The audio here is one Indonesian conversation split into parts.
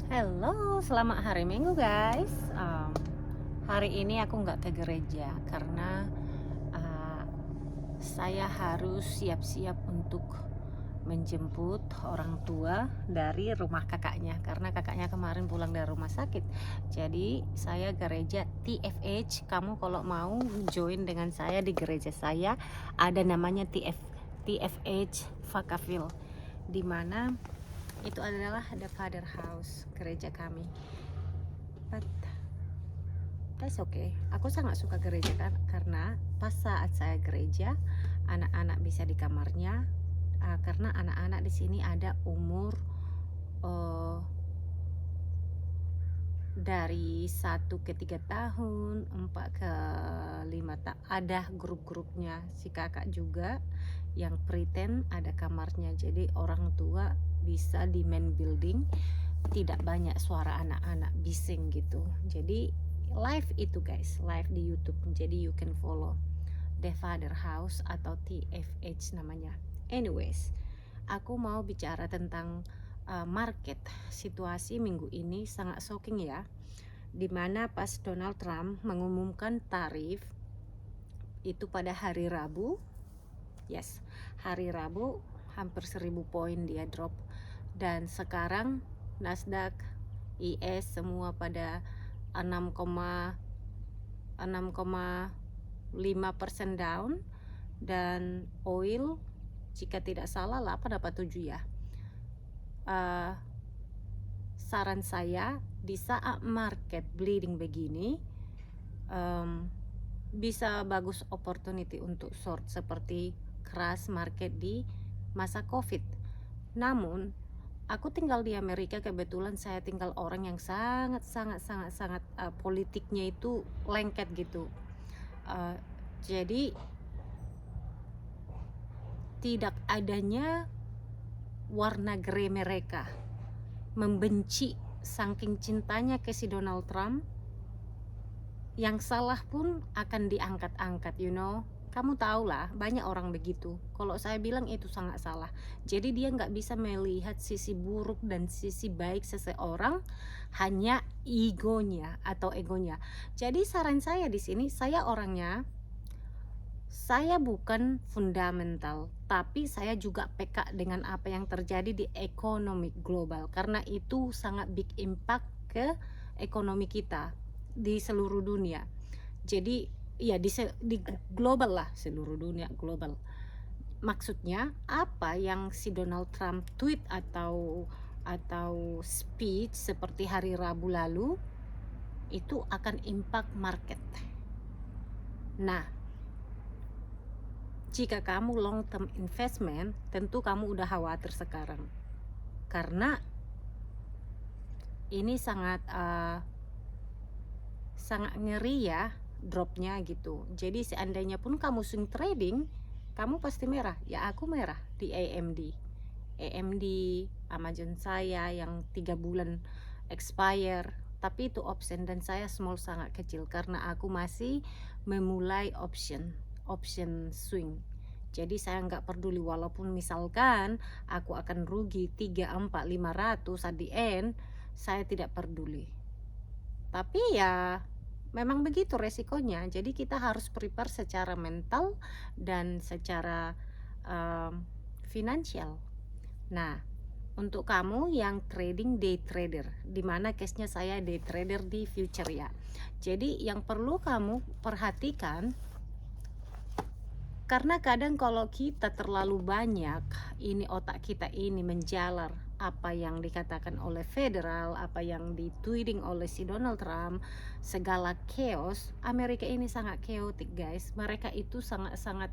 Halo, selamat hari Minggu guys. Hari ini aku nggak ke gereja karena uh, saya harus siap-siap untuk menjemput orang tua dari rumah kakaknya karena kakaknya kemarin pulang dari rumah sakit. Jadi saya gereja TFH. Kamu kalau mau join dengan saya di gereja saya, ada namanya TFH Vakaville, di mana itu adalah the Father House, gereja kami. But that's okay. Aku sangat suka gereja kan, karena pas saat saya gereja, anak-anak bisa di kamarnya, karena anak-anak di sini ada umur uh, dari 1 ke 3 tahun, 4 ke 5 tahun, ada grup-grupnya. Si kakak juga yang pretend ada kamarnya, jadi orang tua bisa di main building, tidak banyak suara anak-anak bising gitu. Jadi live itu guys, live di YouTube, jadi you can follow The Father House atau TFH namanya. Anyways, aku mau bicara tentang market. Situasi minggu ini sangat shocking ya, dimana pas Donald Trump mengumumkan tarif itu pada hari Rabu. Yes, hari Rabu hampir 1000 poin dia drop, dan sekarang Nasdaq, IS semua pada 6,5% down, dan oil jika tidak salah 8 apa 7 ya. Saran saya di saat market bleeding begini, bisa bagus opportunity untuk short seperti crash market di masa COVID. Namun aku tinggal di Amerika, kebetulan saya tinggal orang yang sangat politiknya itu lengket gitu. Jadi tidak adanya warna grey mereka membenci saking cintanya ke si Donald Trump. Yang salah pun akan diangkat-angkat, kamu tahu lah, banyak orang begitu. Kalau saya bilang itu sangat salah. Jadi dia nggak bisa melihat sisi buruk dan sisi baik seseorang, hanya egonya atau egonya. Jadi saran saya di sini, saya bukan fundamental, tapi saya juga peka dengan apa yang terjadi di ekonomi global, karena itu sangat big impact ke ekonomi kita di seluruh dunia. Jadi ya di global lah, seluruh dunia global. Maksudnya apa yang si Donald Trump tweet atau speech seperti hari Rabu lalu itu akan impact market. Nah, jika kamu long term investment, tentu kamu udah khawatir sekarang, karena ini sangat ngeri ya dropnya gitu. Jadi seandainya pun kamu swing trading, kamu pasti merah. Ya aku merah di AMD Amazon saya yang 3 bulan expire, tapi itu option dan saya small sangat kecil karena aku masih memulai option swing. Jadi saya nggak peduli, walaupun misalkan aku akan rugi 3, 4, 500 at the end, saya tidak peduli. Tapi ya memang begitu resikonya. Jadi kita harus prepare secara mental dan secara finansial. Nah, untuk kamu yang trading day trader, dimana case-nya saya day trader di future ya. Jadi yang perlu kamu perhatikan, karena kadang kalau kita terlalu banyak, ini otak kita ini menjalar apa yang dikatakan oleh federal, apa yang ditweeting oleh si Donald Trump, segala chaos. Amerika ini sangat chaotic guys. Mereka itu sangat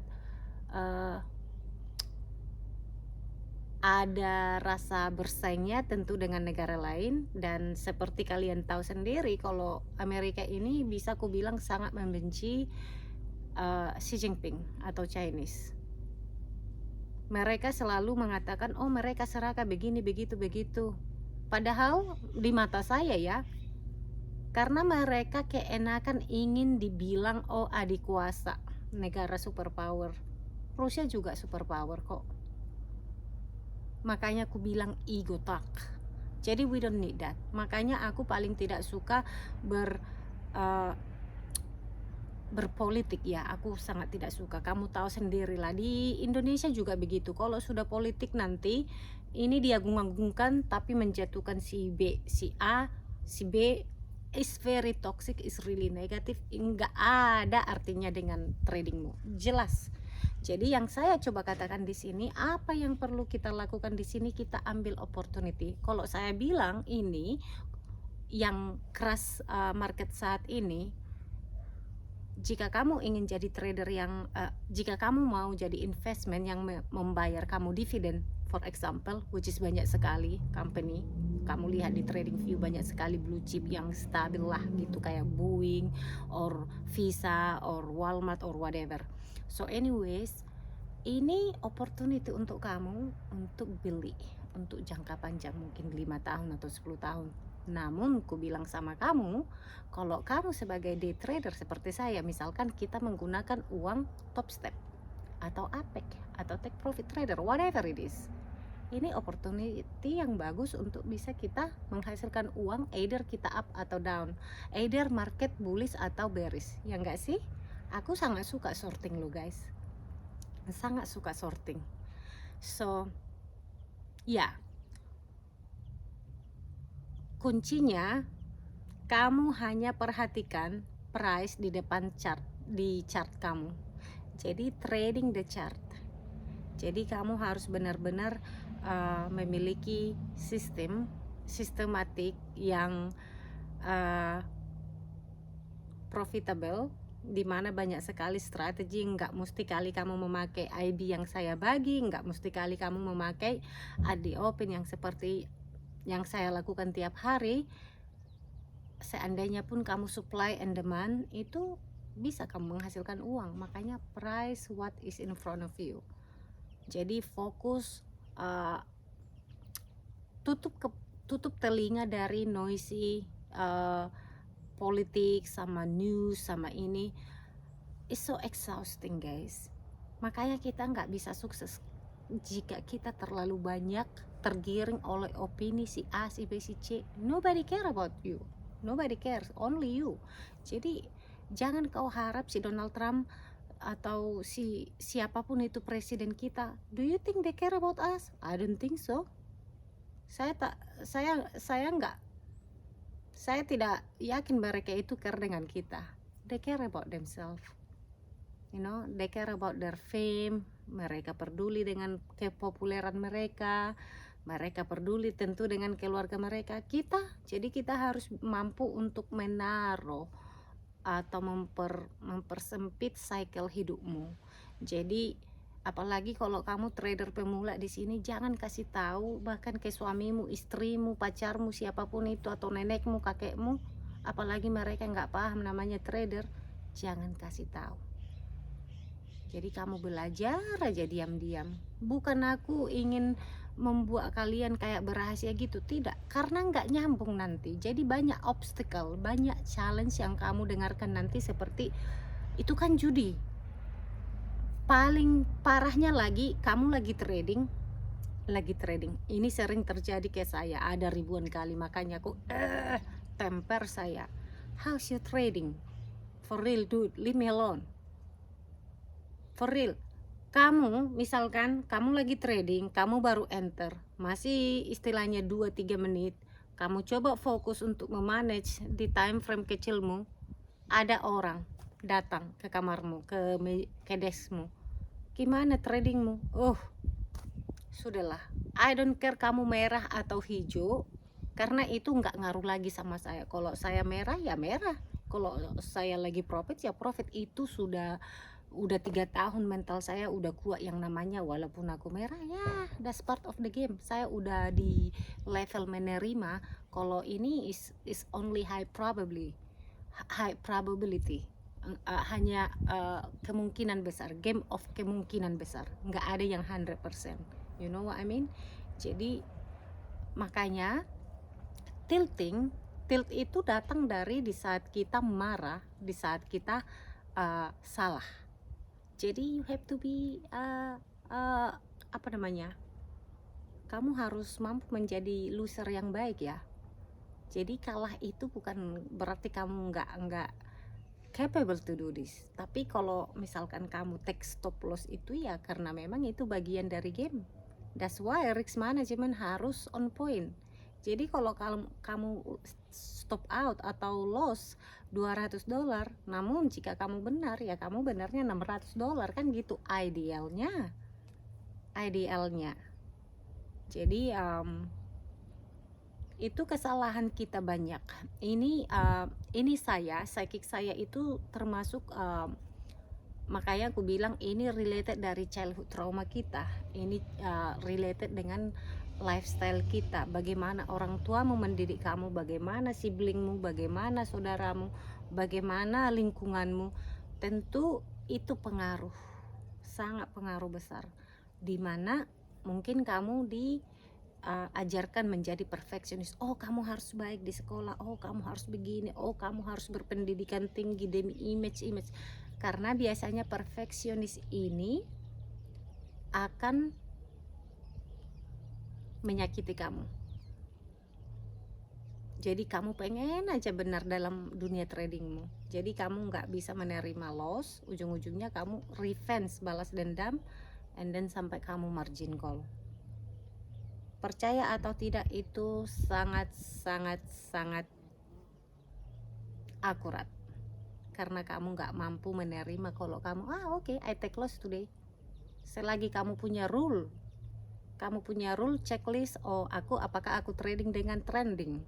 ada rasa bersaingnya tentu dengan negara lain, dan seperti kalian tahu sendiri kalau Amerika ini bisa ku bilang sangat membenci Xi Jinping atau Chinese. Mereka selalu mengatakan, oh mereka serakah begini begitu. Padahal di mata saya ya, karena mereka keenakan ingin dibilang oh adik kuasa, negara superpower. Rusia juga superpower kok. Makanya aku bilang ego talk. Jadi we don't need that. Makanya aku paling tidak suka uh, berpolitik ya, aku sangat tidak suka. Kamu tahu sendirilah di Indonesia juga begitu. Kalau sudah politik nanti ini diagung-agungkan tapi menjatuhkan si B, si A, si B, is very toxic, is really negatif. Enggak ada artinya dengan tradingmu. Jelas. Jadi yang saya coba katakan di sini, apa yang perlu kita lakukan di sini, kita ambil opportunity. Kalau saya bilang ini yang keras market saat ini, jika kamu ingin jadi trader yang jika kamu mau jadi investment yang membayar kamu dividen, for example, which is banyak sekali company, kamu lihat di TradingView banyak sekali blue chip yang stabil lah gitu, kayak Boeing or Visa or Walmart or whatever. So anyways, ini opportunity untuk kamu untuk beli untuk jangka panjang, mungkin 5 tahun atau 10 tahun. Namun ku bilang sama kamu, kalau kamu sebagai day trader seperti saya, misalkan kita menggunakan uang top step atau APEC atau take profit trader, whatever it is, ini opportunity yang bagus untuk bisa kita menghasilkan uang, either kita up atau down, either market bullish atau bearish, ya enggak sih? Aku sangat suka sorting lo guys, sangat suka sorting. So ya, kuncinya kamu hanya perhatikan price di depan chart, di chart kamu. Jadi trading the chart. Jadi kamu harus benar-benar memiliki sistematik yang profitable, di mana banyak sekali strategi. Nggak mesti kali kamu memakai IB yang saya bagi, nggak mesti kali kamu memakai at the open yang seperti yang saya lakukan tiap hari. Seandainya pun kamu supply and demand, itu bisa kamu menghasilkan uang. Makanya price what is in front of you. Jadi fokus, tutup telinga dari noisy politik sama news sama ini. It's so exhausting guys. Makanya kita nggak bisa sukses jika kita terlalu banyak tergiring oleh opini si A, si B, si C. Nobody care about you, nobody cares, only you. Jadi jangan kau harap si Donald Trump atau si siapapun itu presiden kita, do you think they care about us? I don't think so. Saya tidak yakin mereka itu care dengan kita. They care about themselves, they care about their fame. Mereka peduli dengan kepopuleran mereka, mereka peduli tentu dengan keluarga mereka. Jadi kita harus mampu untuk menaruh atau mempersempit cycle hidupmu. Jadi apalagi kalau kamu trader pemula di sini, jangan kasih tahu bahkan ke suamimu, istrimu, pacarmu, siapapun itu, atau nenekmu, kakekmu, apalagi mereka nggak paham namanya trader, jangan kasih tahu. Jadi kamu belajar aja diam-diam. Bukan aku ingin membuat kalian kayak berhasil gitu, tidak, karena nggak nyambung nanti. Jadi banyak obstacle, banyak challenge yang kamu dengarkan nanti seperti itu kan judi. Paling parahnya lagi, kamu lagi trading. Ini sering terjadi ke saya, ada ribuan kali, makanya aku temper saya. How's your trading? For real dude, leave me alone. For real, kamu misalkan kamu lagi trading, kamu baru enter, masih istilahnya 2-3 menit, kamu coba fokus untuk memanage di time frame kecilmu, ada orang datang ke kamarmu, ke deskmu, gimana tradingmu? Sudahlah, I don't care kamu merah atau hijau, karena itu nggak ngaruh lagi sama saya. Kalau saya merah ya merah, kalau saya lagi profit ya profit. Itu udah 3 tahun mental saya udah kuat yang namanya walaupun aku merah, ya that's part of the game. Saya udah di level menerima kalau ini is only high probability, hanya kemungkinan besar, game of kemungkinan besar, nggak ada yang 100%, you know what I mean. Jadi makanya tilt itu datang dari di saat kita marah, di saat kita salah. Jadi you have to be kamu harus mampu menjadi loser yang baik ya. Jadi kalah itu bukan berarti kamu nggak capable to do this. Tapi kalau misalkan kamu take stop loss itu ya karena memang itu bagian dari game. That's why risk management harus on point. Jadi kalau kamu stop out atau loss $200, namun jika kamu benar ya kamu benarnya $600 kan gitu idealnya. Jadi itu kesalahan kita banyak. Ini psychic saya itu termasuk makanya aku bilang ini related dari childhood trauma kita. Ini related dengan lifestyle kita. Bagaimana orang tuamu mendidik kamu, bagaimana siblingmu, bagaimana saudaramu, bagaimana lingkunganmu. Tentu itu pengaruh, sangat pengaruh besar. Dimana mungkin kamu ajarkan menjadi perfeksionis. Oh, kamu harus baik di sekolah. Oh, kamu harus begini. Oh, kamu harus berpendidikan tinggi demi image. Karena biasanya perfeksionis ini akan menyakiti kamu. Jadi kamu pengen aja benar dalam dunia tradingmu. Jadi kamu nggak bisa menerima loss. Ujung-ujungnya kamu revenge, balas dendam, and then sampai kamu margin call. Percaya atau tidak itu sangat akurat. Karena kamu nggak mampu menerima kalau kamu oke, I take loss today. Selagi kamu punya rule checklist. Oh, apakah aku trading dengan trending?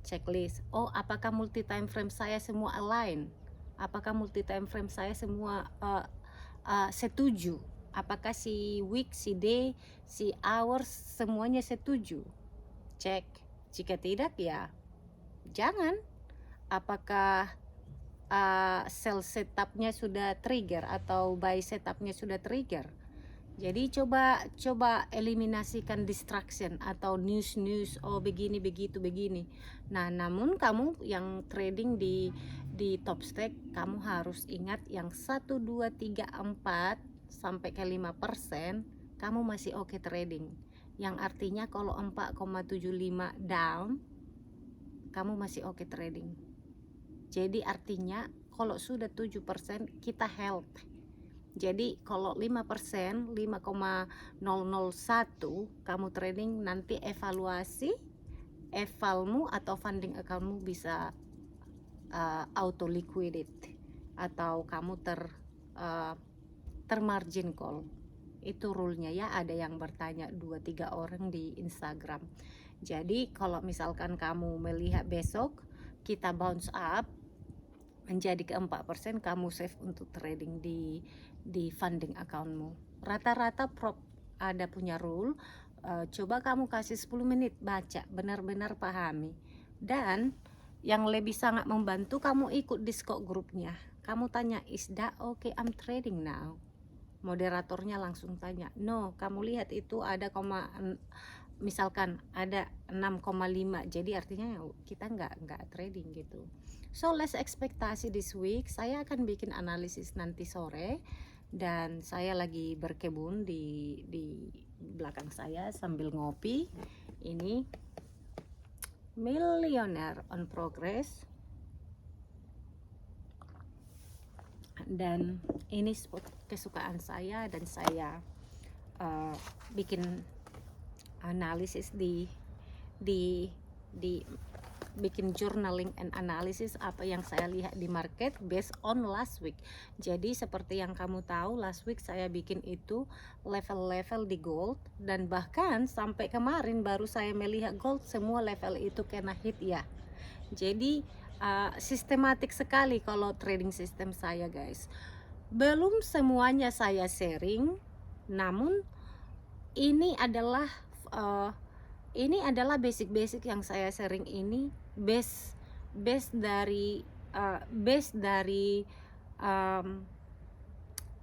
Checklist. Oh, apakah multi time frame saya semua align? Apakah multi time frame saya semua setuju? Apakah si week, si day, si hours semuanya setuju? Cek. Jika tidak ya jangan. Apakah sell setupnya sudah trigger atau buy setupnya sudah trigger? Jadi coba eliminasikan distraction atau news oh begini begitu begini. Nah, namun kamu yang trading di top stake, kamu harus ingat yang 1, 2, 3, 4 sampai ke 5% kamu masih oke trading. Yang artinya kalau 4,75 down kamu masih oke trading. Jadi artinya kalau sudah 7% kita health. Jadi kalau 5%, 5,001 kamu trading, nanti evalmu atau funding accountmu bisa auto liquidate atau kamu termargin call. Itu rule-nya ya. Ada yang bertanya 2-3 orang di Instagram. Jadi kalau misalkan kamu melihat besok kita bounce up menjadi ke 4%, kamu save untuk trading di funding accountmu. Rata-rata prop ada punya rule. Coba kamu kasih 10 menit baca, benar-benar pahami. Dan yang lebih sangat membantu, kamu ikut Discord grupnya. Kamu tanya, is that okay, I'm trading now? Moderatornya langsung tanya, no, kamu lihat itu ada misalkan ada 6,5, jadi artinya kita nggak trading gitu. So less ekspektasi this week. Saya akan bikin analisis nanti sore, dan saya lagi berkebun di belakang saya sambil ngopi. Ini Millionaire on Progress, dan ini spot kesukaan saya, dan saya bikin analisis bikin journaling and analysis apa yang saya lihat di market based on last week. Jadi seperti yang kamu tahu, last week saya bikin itu level-level di gold, dan bahkan sampai kemarin baru saya melihat gold semua level itu kena hit ya. Jadi sistematik sekali kalau trading system saya, guys. Belum semuanya saya sharing, namun ini adalah basic yang saya sharing ini base dari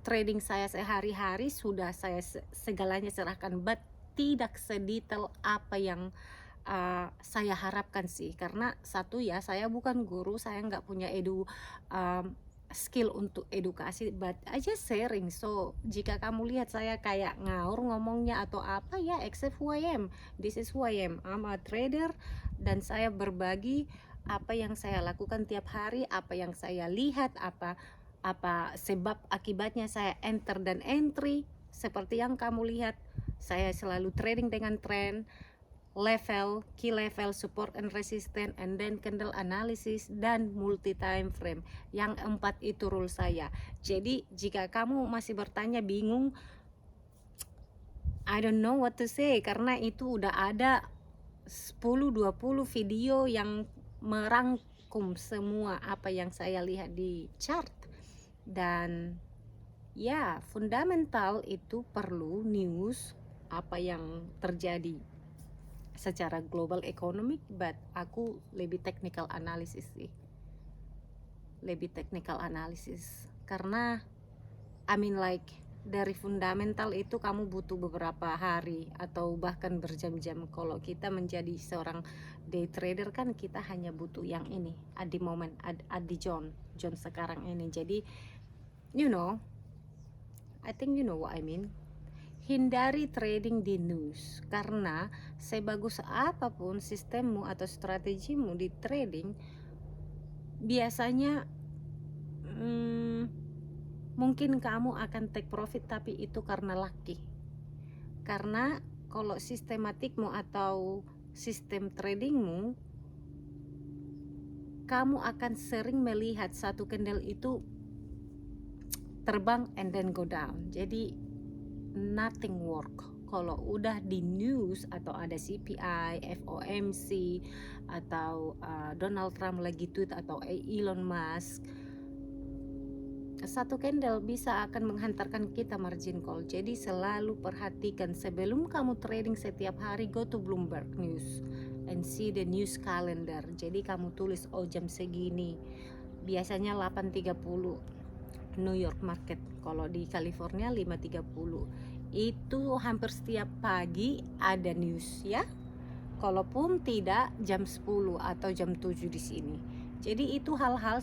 trading saya sehari-hari. Sudah saya segalanya serahkan, but tidak sedetail apa yang saya harapkan sih. Karena satu ya, saya bukan guru, saya nggak punya skill untuk edukasi, but I just sharing. So jika kamu lihat saya kayak ngaur ngomongnya atau apa, ya accept who I am. This is who I am. I'm a trader, dan saya berbagi apa yang saya lakukan tiap hari, apa yang saya lihat, apa sebab akibatnya saya enter dan entry. Seperti yang kamu lihat, saya selalu trading dengan trend, level, key level, support and resistance, and then candle analysis, dan multi time frame. Yang 4 itu rule saya. Jadi jika kamu masih bertanya bingung, I don't know what to say, karena itu udah ada 10-20 video yang merangkum semua apa yang saya lihat di chart. Dan ya, fundamental itu perlu news apa yang terjadi secara global economic, but aku lebih technical analysis sih, lebih technical analysis, karena I mean like dari fundamental itu kamu butuh beberapa hari atau bahkan berjam-jam. Kalau kita menjadi seorang day trader kan kita hanya butuh yang ini at the moment, at the zone sekarang ini. Jadi you know, I think you know what I mean. Hindari trading di news, karena sebagus apapun sistemmu atau strategimu di trading, biasanya mungkin kamu akan take profit, tapi itu karena lucky. Karena kalau sistematikmu atau sistem tradingmu, kamu akan sering melihat satu candle itu terbang and then go down. Jadi nothing work. Kalau udah di news atau ada CPI, FOMC, atau Donald Trump lagi tweet, atau Elon Musk, satu candle bisa akan menghantarkan kita margin call. Jadi selalu perhatikan sebelum kamu trading setiap hari, go to Bloomberg News and see the news calendar. Jadi kamu tulis, oh jam segini, biasanya 8.30 New York market, kalau di California 5.30. Itu hampir setiap pagi ada news ya. Kalaupun tidak jam 10 atau jam 7 di sini. Jadi itu hal-hal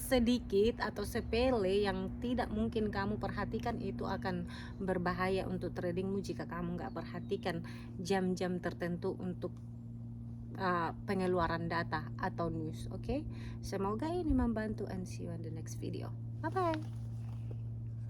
sedikit atau sepele yang tidak mungkin kamu perhatikan, itu akan berbahaya untuk tradingmu jika kamu nggak perhatikan jam-jam tertentu untuk pengeluaran data atau news. Oke, semoga ini membantu, and see you in the next video. Bye bye.